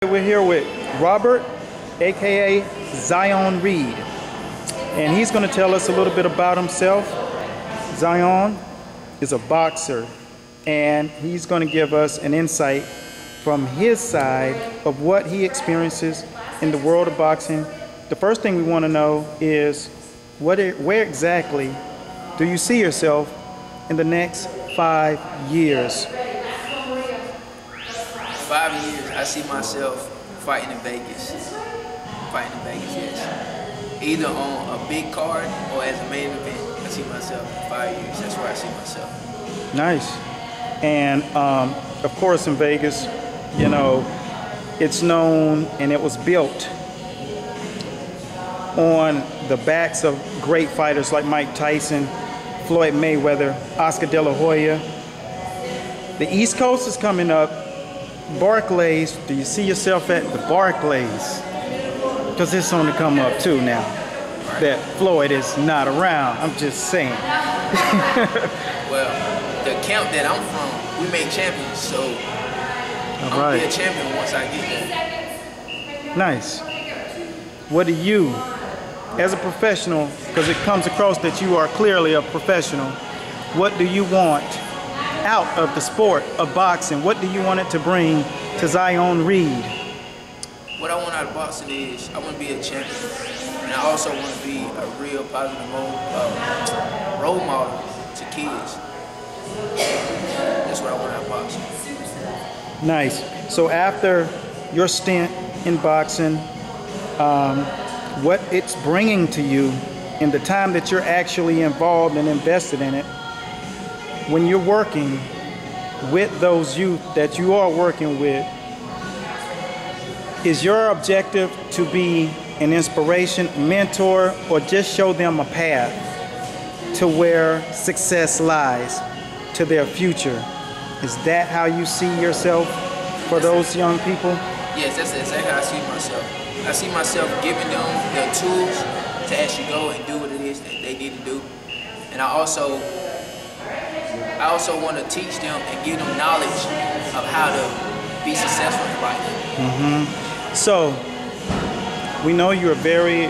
We're here with Robert, aka Zion Reid, and he's going to tell us a little bit about himself. Zion is a boxer, and he's going to give us an insight from his side of what he experiences in the world of boxing. The first thing we want to know is where exactly do you see yourself in the next 5 years? 5 years, I see myself fighting in Vegas. Yes. Either on a big card or as a main event. I see myself in 5 years. That's where I see myself. Nice. And of course in Vegas, you know, it's known and it was built on the backs of great fighters like Mike Tyson, Floyd Mayweather, Oscar De La Hoya. The East Coast is coming up. Barclays, do you see yourself at the Barclays? Because it's on to come up too now that Floyd is not around. I'm just saying. Well, the camp that I'm from, we make champions, so I'm gonna be a champion once I get there. Nice. What do you, as a professional, because it comes across that you are clearly a professional, what do you want out of the sport of boxing? What do you want it to bring to Zion Reid? What I want out of boxing is I want to be a champion, and I also want to be a real positive role model to kids. That's what I want out of boxing. Nice. So after your stint in boxing, what it's bringing to you in the time that you're actually involved and invested in it, when you're working with those youth that you are working with, is your objective to be an inspiration, mentor, or just show them a path to where success lies, to their future? Is that how you see yourself for those young people? Yes, that's exactly how I see myself. I see myself giving them the tools to actually go and do what it is that they need to do. And I also want to teach them and give them knowledge of how to be successful in life. So, we know you're a very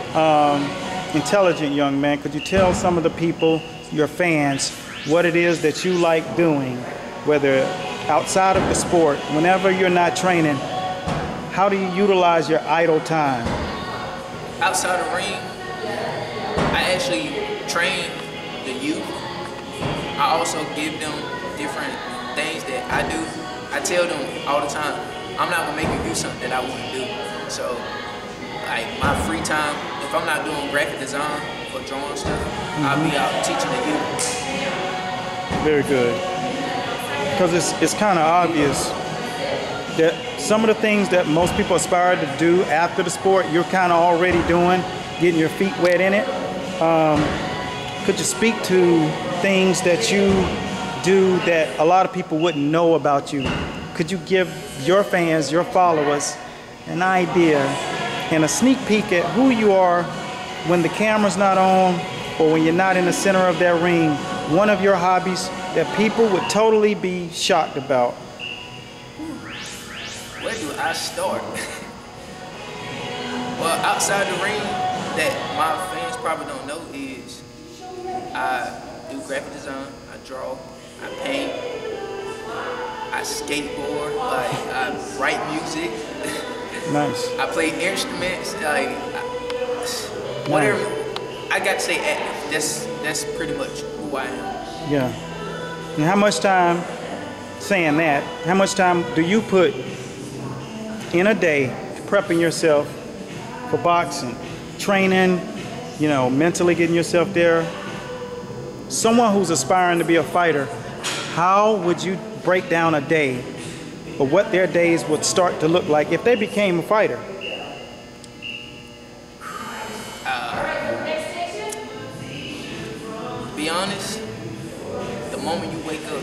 intelligent young man. Could you tell some of the people, your fans, what it is that you like doing, whether outside of the sport, whenever you're not training, how do you utilize your idle time? Outside the ring, I actually train the youth. I also give them different things that I do. I tell them all the time, I'm not gonna make you do something that I wouldn't do. So, like my free time, if I'm not doing graphic design or drawing stuff, I'll be out teaching the youth. Very good. Because it's kind of obvious that some of the things that most people aspire to do after the sport, you're kind of already doing, getting your feet wet in it. Could you speak to things that you do that a lot of people wouldn't know about you? Could you give your fans, your followers, an idea and a sneak peek at who you are when the camera's not on or when you're not in the center of that ring, one of your hobbies that people would totally be shocked about? Where do I start? Well, outside the ring, that my fans probably don't know is I do graphic design, I draw, I paint, I skateboard, like I write music. Nice. I play instruments, like whatever. Nice. I got to say active. That's pretty much who I am. Yeah. And how much time, saying that, how much time do you put in a day prepping yourself for boxing, training, you know, mentally getting yourself there? Someone who's aspiring to be a fighter, how would you break down a day or what their days would start to look like if they became a fighter? To be honest, the moment you wake up,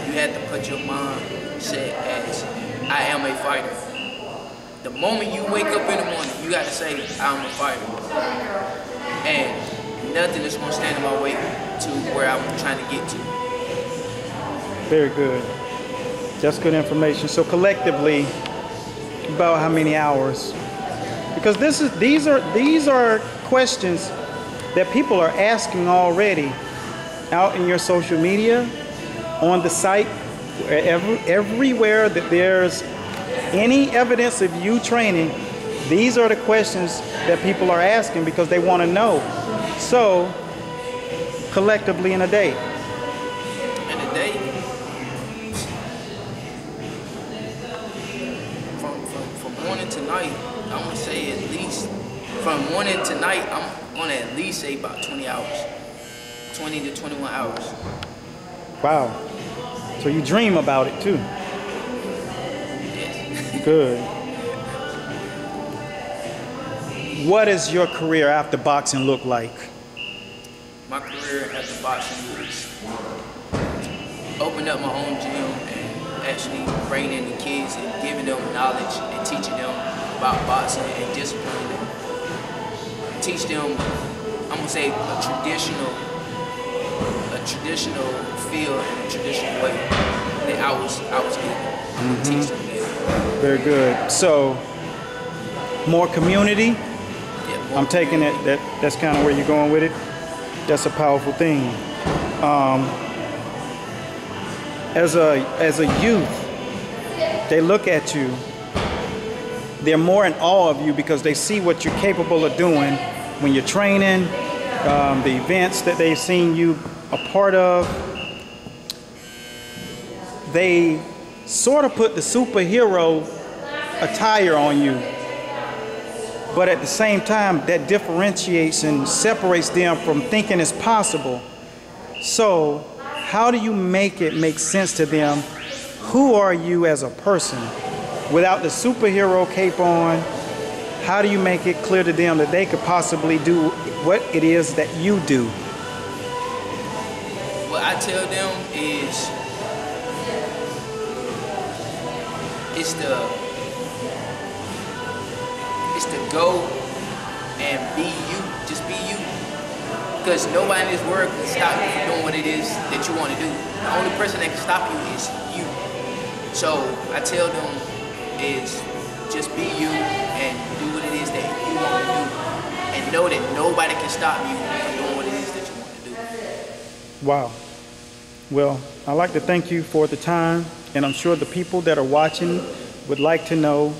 you have to put your mindset as, I am a fighter. The moment you wake up in the morning, you got to say, I'm a fighter. And nothing is going to stand in my way to where I'm trying to get to. Very good. That's good information. So collectively, about how many hours? Because these are questions that people are asking already out in your social media, on the site, everywhere that there's any evidence of you training. These are the questions that people are asking because they want to know. So, collectively in a day. In a day, from morning to night, I'm gonna say at least, from morning to night, I'm gonna at least say about 20 hours. 20 to 21 hours. Wow. So you dream about it too. Yes. Good. What does your career after boxing look like? My career after boxing is open up my own gym and actually bringing in the kids and giving them knowledge and teaching them about boxing and disciplining them. Teach them, I'm gonna say, a traditional feel and a traditional way that I was given. Teach them that. Very good. So, more community. Yeah, more I'm taking it that's kind of where you're going with it. That's a powerful thing. As a youth, they look at you. They're more in awe of you because they see what you're capable of doing when you're training, the events that they've seen you a part of. They sort of put the superhero attire on you, but at the same time, that differentiates and separates them from thinking it's possible. So, how do you make it make sense to them? Who are you as a person? Without the superhero cape on, how do you make it clear to them that they could possibly do what it is that you do? What I tell them is, it's to go and be you. Just be you. Because nobody in this world can stop you from doing what it is that you want to do. The only person that can stop you is you. So I tell them is just be you and do what it is that you want to do. And know that nobody can stop you from doing what it is that you want to do. Wow. Well, I'd like to thank you for the time, and I'm sure the people that are watching would like to know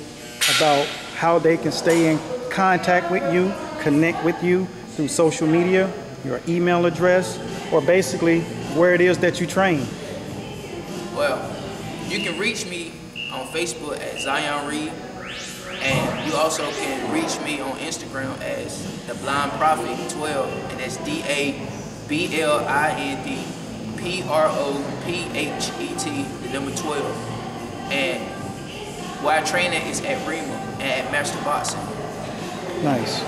about how they can stay in contact with you, connect with you through social media, your email address, or basically where it is that you train. Well, you can reach me on Facebook at Zion Reid, and you also can reach me on Instagram as The Blind Prophet 12, and that's DABLINDPROPHET, the number 12. And where I train at is at Rima and at Master Boxing. Nice.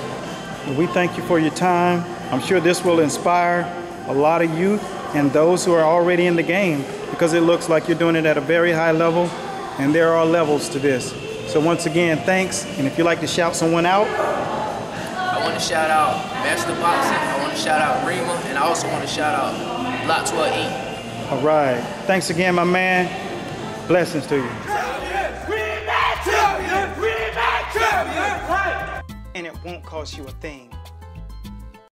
Well, we thank you for your time. I'm sure this will inspire a lot of youth and those who are already in the game, because it looks like you're doing it at a very high level, and there are levels to this. So once again, thanks. And if you'd like to shout someone out. I want to shout out Master Boxing, I want to shout out Rima, and I also want to shout out Block 12 Inc. All right. Thanks again, my man. Blessings to you. And it won't cost you a thing.